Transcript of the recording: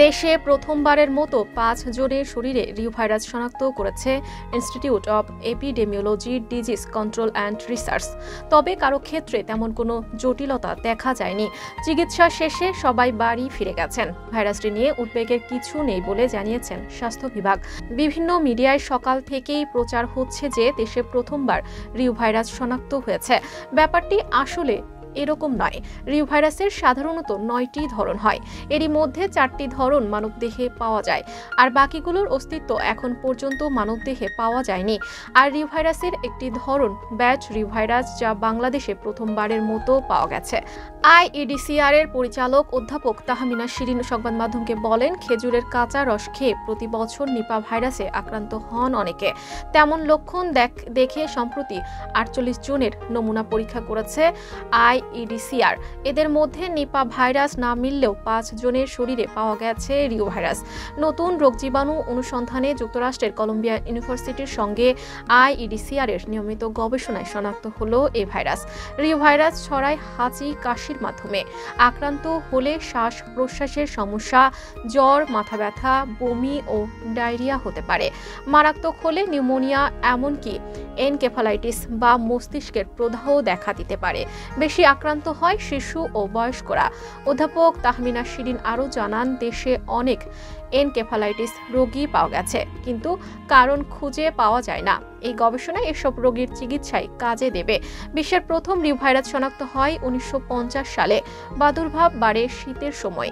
দেশে প্রথমবারের মতো ৫ জনের শরীরে রিউ ভাইরাস শনাক্ত করেছে institute of epidemiology disease control and research. তবে কারো ক্ষেত্রে তেমন কোনো জটিলতা দেখা যায়নি। চিকিৎসা শেষে সবাই বাড়ি ফিরে গেছেন। ভাইরাসটি নিয়ে উদ্বেগের কিছু নেই বলে জানিয়েছেন স্বাস্থ্য বিভাগ। বিভিন্ন মিডিয়ায় সকাল থেকেই প্রচার হচ্ছে যে দেশে প্রথমবার রিউ ভাইরাস শনাক্ত হয়েছে। ব্যাপারটি আসলে এরকম নয়। রিউ ভাইরাসের সাধারণত ৯টি ধরন হয়। এরই মধ্যে ৪টি ধরন মানবদেহে পাওয়া যায়, আর বাকিগুলোর অস্তিত্ব এখন পর্যন্ত মানবদেহে পাওয়া যায়নি। আর রিউ ভাইরাসের একটি ধরন ব্যাচ রিউ ভাইরাস, যা বাংলাদেশে প্রথমবারের মতো পাওয়া গেছে। আইইডিসিআর এর পরিচালক অধ্যাপক তাহমিনা শিরিন সংবাদ মাধ্যমকে বলেন, খেজুরের কাঁচা রস খেয়ে প্রতি বছর নিপা ভাইরাসে আক্রান্ত হন অনেকে। তেমন লক্ষণ দেখে সম্প্রতি ৪৮ জনের নমুনা পরীক্ষা করেছে আইইডিসিআর। এদের মধ্যে নিপা ভাইরাস না মিললেও ৫ জনের শরীরে পাওয়া গেছে রিউ ভাইরাস। নতুন রোগ জীবাণু অনুসন্ধানে যুক্তরাষ্ট্রের কলম্বিয়া ইউনিভার্সিটির সঙ্গে আইইডিসিআর এর নিয়মিত গবেষণায় শনাক্ত হলো এই ভাইরাস। রিউ ভাইরাস ছড়ায় হাঁচি কাশির মাধ্যমে। আক্রান্ত হলে শ্বাস প্রশ্বাসের সমস্যা, জ্বর, মাথা ব্যথা, বমি ও ডায়রিয়া হতে পারে। মারাত্মক হলে নিউমোনিয়া, এমনকি এনকেফালাইটিস বা মস্তিষ্কের প্রদাহ দেখা দিতে পারে। বেশি আক্রান্ত হয় শিশু ও বয়স্করা। অধ্যাপক তাহমিনা শিরিন আরও জানান, দেশে অনেক এনকেফালাইটিস রোগী পাওয়া গেছে, কিন্তু কারণ খুঁজে পাওয়া যায় না। এই গবেষণায় এসব রোগীর চিকিৎসায় কাজে দেবে। বিশ্বের প্রথম রিউ ভাইরাস শনাক্ত হয় ১৯৫০ সালে। প্রাদুর্ভাব বাড়ে শীতের সময়।